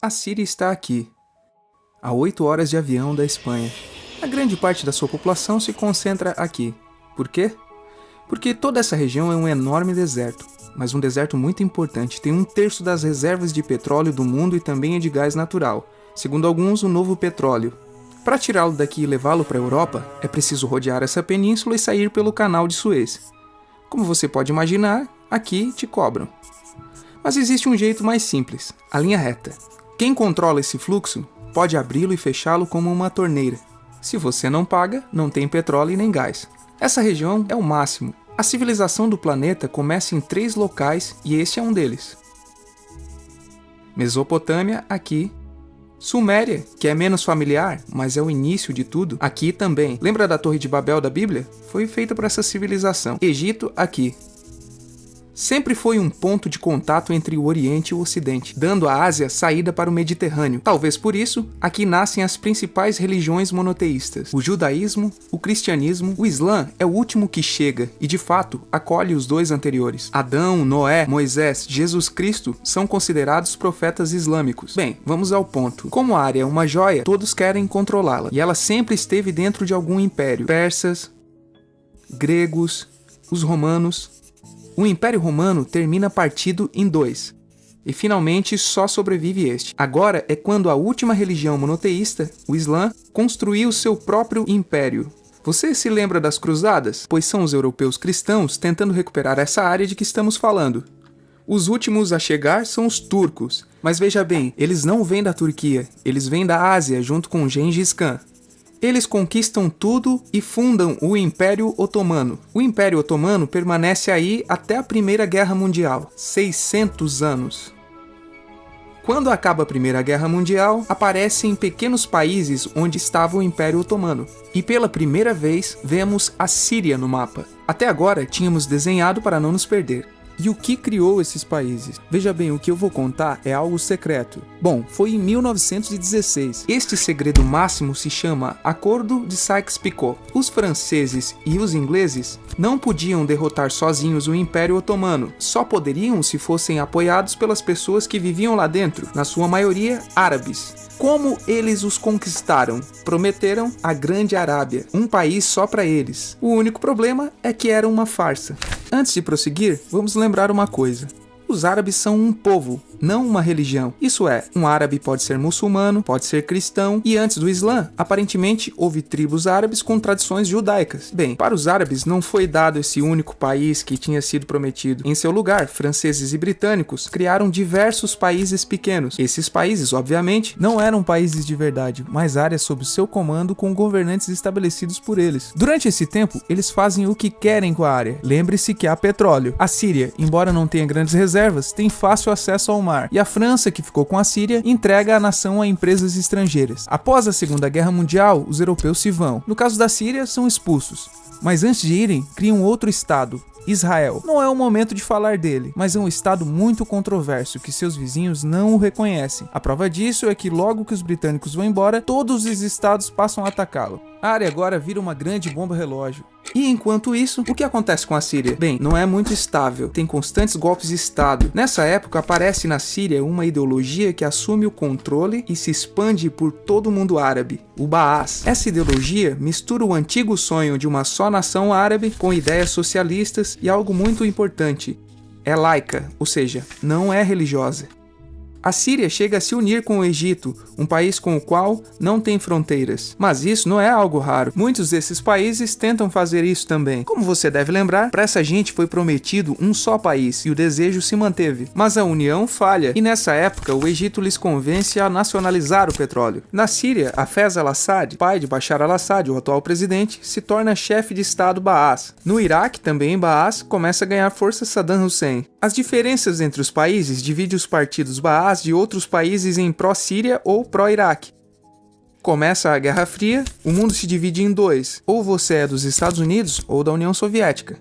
A Síria está aqui, a 8 horas de avião da Espanha. A grande parte da sua população se concentra aqui. Por quê? Porque toda essa região é um enorme deserto, mas um deserto muito importante. Tem 1/3 das reservas de petróleo do mundo e também de gás natural. Segundo alguns, o novo petróleo. Para tirá-lo daqui e levá-lo para a Europa, é preciso rodear essa península e sair pelo canal de Suez. Como você pode imaginar, aqui te cobram. Mas existe um jeito mais simples, a linha reta. Quem controla esse fluxo pode abri-lo e fechá-lo como uma torneira. Se você não paga, não tem petróleo e nem gás. Essa região é o máximo. A civilização do planeta começa em 3 locais e este é um deles. Mesopotâmia, aqui. Suméria, que é menos familiar, mas é o início de tudo, aqui também. Lembra da Torre de Babel da Bíblia? Foi feita por essa civilização. Egito, aqui. Sempre foi um ponto de contato entre o Oriente e o Ocidente, dando à Ásia saída para o Mediterrâneo. Talvez por isso, aqui nascem as principais religiões monoteístas. O judaísmo, o cristianismo, o Islã é o último que chega e, de fato, acolhe os 2 anteriores. Adão, Noé, Moisés, Jesus Cristo são considerados profetas islâmicos. Bem, vamos ao ponto. Como a área é uma joia, todos querem controlá-la, e ela sempre esteve dentro de algum império. Persas, gregos, os romanos. O Império Romano termina partido em 2, e finalmente só sobrevive este. Agora é quando a última religião monoteísta, o Islã, construiu seu próprio império. Você se lembra das cruzadas? Pois são os europeus cristãos tentando recuperar essa área de que estamos falando. Os últimos a chegar são os turcos, mas veja bem, eles não vêm da Turquia, eles vêm da Ásia junto com Gengis Khan. Eles conquistam tudo e fundam o Império Otomano. O Império Otomano permanece aí até a Primeira Guerra Mundial, 600 anos. Quando acaba a Primeira Guerra Mundial, aparecem pequenos países onde estava o Império Otomano. E pela primeira vez, vemos a Síria no mapa. Até agora, tínhamos desenhado para não nos perder. E o que criou esses países? Veja bem, o que eu vou contar é algo secreto. Bom, foi em 1916. Este segredo máximo se chama Acordo de Sykes-Picot. Os franceses e os ingleses não podiam derrotar sozinhos o Império Otomano. Só poderiam se fossem apoiados pelas pessoas que viviam lá dentro, na sua maioria árabes. Como eles os conquistaram? Prometeram a Grande Arábia, um país só para eles. O único problema é que era uma farsa. Antes de prosseguir, vamos lembrar uma coisa. Os árabes são um povo, não uma religião. Isso é, um árabe pode ser muçulmano, pode ser cristão, e antes do Islã, aparentemente houve tribos árabes com tradições judaicas. Bem, para os árabes não foi dado esse único país que tinha sido prometido. Em seu lugar, franceses e britânicos criaram diversos países pequenos. Esses países, obviamente, não eram países de verdade, mas áreas sob seu comando com governantes estabelecidos por eles. Durante esse tempo, eles fazem o que querem com a área. Lembre-se que há petróleo. A Síria, embora não tenha grandes reservas, tem fácil acesso ao mar, e a França, que ficou com a Síria, entrega a nação a empresas estrangeiras. Após a Segunda Guerra Mundial, os europeus se vão. No caso da Síria, são expulsos. Mas antes de irem, criam outro estado, Israel. Não é o momento de falar dele, mas é um estado muito controverso que seus vizinhos não o reconhecem. A prova disso é que logo que os britânicos vão embora, todos os estados passam a atacá-lo. A área agora vira uma grande bomba relógio. E enquanto isso, o que acontece com a Síria? Bem, não é muito estável, tem constantes golpes de Estado. Nessa época aparece na Síria uma ideologia que assume o controle e se expande por todo o mundo árabe, o Baás. Essa ideologia mistura o antigo sonho de uma só nação árabe com ideias socialistas e algo muito importante, é laica, ou seja, não é religiosa. A Síria chega a se unir com o Egito, um país com o qual não tem fronteiras. Mas isso não é algo raro. Muitos desses países tentam fazer isso também. Como você deve lembrar, para essa gente foi prometido um só país e o desejo se manteve. Mas a união falha e nessa época o Egito lhes convence a nacionalizar o petróleo. Na Síria, Hafez al-Assad, pai de Bashar al-Assad, o atual presidente, se torna chefe de estado Baás. No Iraque, também Baás, começa a ganhar força Saddam Hussein. As diferenças entre os países dividem os partidos Baás de outros países em pró-Síria ou pró-Iraque. Começa a Guerra Fria, o mundo se divide em 2, ou você é dos Estados Unidos ou da União Soviética.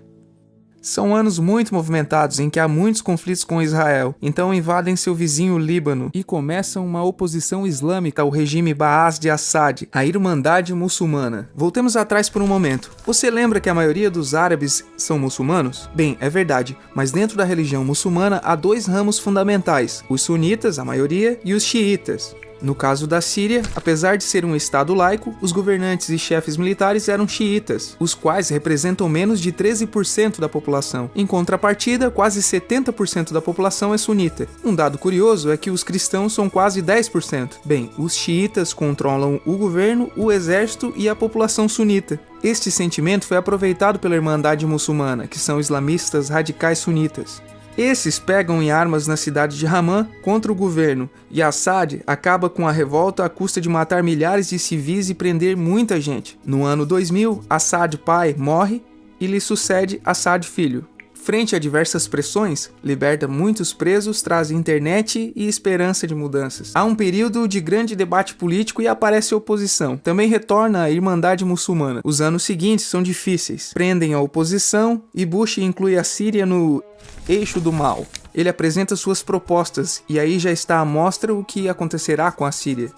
São anos muito movimentados em que há muitos conflitos com Israel, então invadem seu vizinho Líbano e começam uma oposição islâmica ao regime Baas de Assad, a Irmandade Muçulmana. Voltemos atrás por um momento. Você lembra que a maioria dos árabes são muçulmanos? Bem, é verdade, mas dentro da religião muçulmana há dois ramos fundamentais, os sunitas, a maioria, e os xiitas. No caso da Síria, apesar de ser um estado laico, os governantes e chefes militares eram xiitas, os quais representam menos de 13% da população. Em contrapartida, quase 70% da população é sunita. Um dado curioso é que os cristãos são quase 10%. Bem, os xiitas controlam o governo, o exército e a população sunita. Este sentimento foi aproveitado pela Irmandade Muçulmana, que são islamistas radicais sunitas. Esses pegam em armas na cidade de Ramá contra o governo, e Assad acaba com a revolta à custa de matar milhares de civis e prender muita gente. No ano 2000, Assad pai morre e lhe sucede Assad filho. Frente a diversas pressões, liberta muitos presos, traz internet e esperança de mudanças. Há um período de grande debate político e aparece a oposição. Também retorna a Irmandade Muçulmana. Os anos seguintes são difíceis. Prendem a oposição e Bush inclui a Síria no eixo do mal. Ele apresenta suas propostas e aí já está à mostra o que acontecerá com a Síria.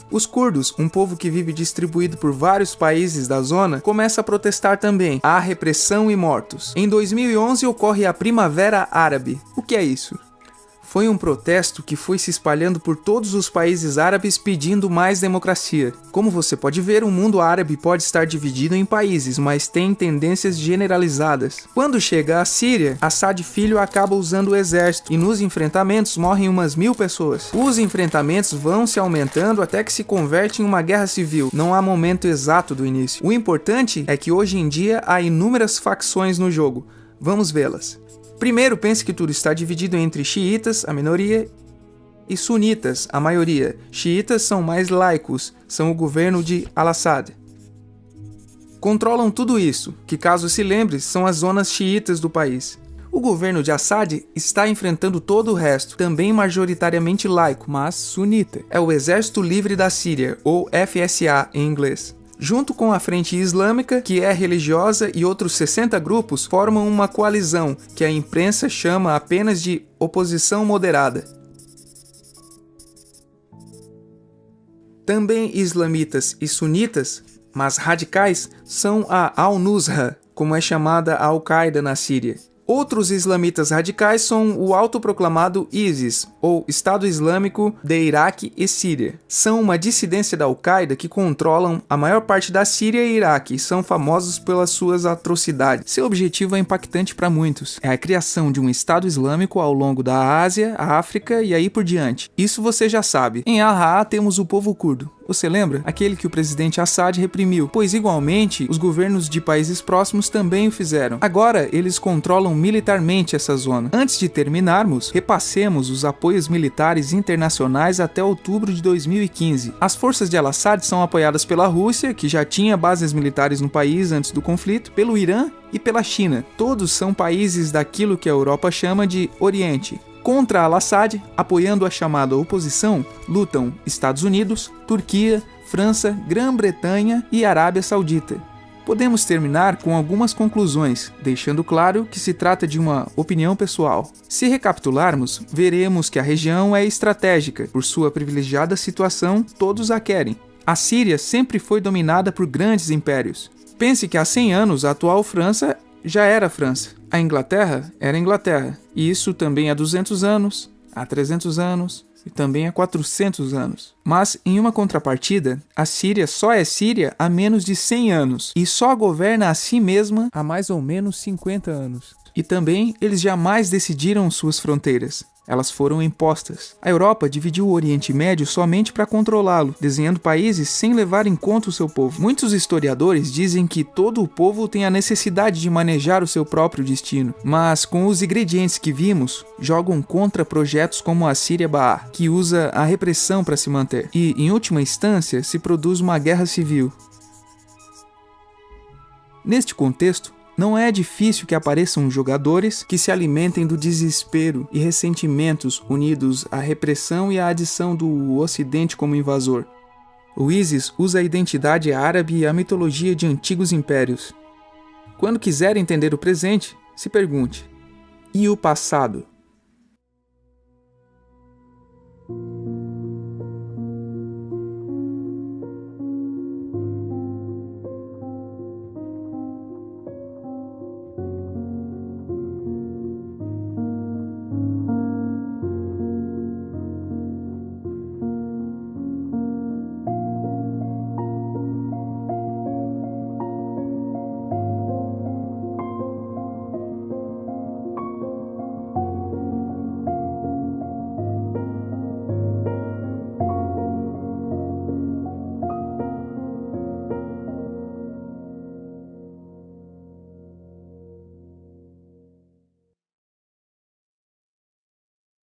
Os curdos, um povo que vive distribuído por vários países da zona, começa a protestar também. Há repressão e mortos. Em 2011 ocorre a Primavera Árabe. O que é isso? Foi um protesto que foi se espalhando por todos os países árabes pedindo mais democracia. Como você pode ver, o mundo árabe pode estar dividido em países, mas tem tendências generalizadas. Quando chega à Síria, Assad filho acaba usando o exército e nos enfrentamentos morrem umas 1000 pessoas. Os enfrentamentos vão se aumentando até que se converte em uma guerra civil. Não há momento exato do início. O importante é que hoje em dia há inúmeras facções no jogo. Vamos vê-las. Primeiro, pense que tudo está dividido entre xiitas, a minoria, e sunitas, a maioria. Xiitas são mais laicos, são o governo de Al-Assad. Controlam tudo isso, que caso se lembre, são as zonas xiitas do país. O governo de Assad está enfrentando todo o resto, também majoritariamente laico, mas sunita. É o Exército Livre da Síria, ou FSA em inglês. Junto com a Frente Islâmica, que é religiosa, e outros 60 grupos, formam uma coalizão, que a imprensa chama apenas de oposição moderada. Também islamitas e sunitas, mas radicais, são a Al-Nusra, como é chamada a Al-Qaeda na Síria. Outros islamitas radicais são o autoproclamado ISIS, ou Estado Islâmico de Iraque e Síria. São uma dissidência da Al-Qaeda que controlam a maior parte da Síria e Iraque e são famosos pelas suas atrocidades. Seu objetivo é impactante para muitos. É a criação de um Estado Islâmico ao longo da Ásia, a África e aí por diante. Isso você já sabe. Em Al-Raa temos o povo curdo. Você lembra? Aquele que o presidente Assad reprimiu, pois igualmente os governos de países próximos também o fizeram. Agora eles controlam militarmente essa zona. Antes de terminarmos, repassemos os apoios militares internacionais até outubro de 2015. As forças de Al-Assad são apoiadas pela Rússia, que já tinha bases militares no país antes do conflito, pelo Irã e pela China. Todos são países daquilo que a Europa chama de Oriente. Contra Al-Assad, apoiando a chamada oposição, lutam Estados Unidos, Turquia, França, Grã-Bretanha e Arábia Saudita. Podemos terminar com algumas conclusões, deixando claro que se trata de uma opinião pessoal. Se recapitularmos, veremos que a região é estratégica. Por sua privilegiada situação, todos a querem. A Síria sempre foi dominada por grandes impérios. Pense que há 100 anos a atual França já era França. A Inglaterra era Inglaterra, e isso também há 200 anos, há 300 anos e também há 400 anos. Mas, em uma contrapartida, a Síria só é Síria há menos de 100 anos e só governa a si mesma há mais ou menos 50 anos. E também eles jamais decidiram suas fronteiras. Elas foram impostas. A Europa dividiu o Oriente Médio somente para controlá-lo, desenhando países sem levar em conta o seu povo. Muitos historiadores dizem que todo o povo tem a necessidade de manejar o seu próprio destino, mas com os ingredientes que vimos, jogam contra projetos como a Síria Baar, que usa a repressão para se manter. E, em última instância, se produz uma guerra civil. Neste contexto, não é difícil que apareçam jogadores que se alimentem do desespero e ressentimentos unidos à repressão e à adição do Ocidente como invasor. O ISIS usa a identidade árabe e a mitologia de antigos impérios. Quando quiser entender o presente, se pergunte: e o passado?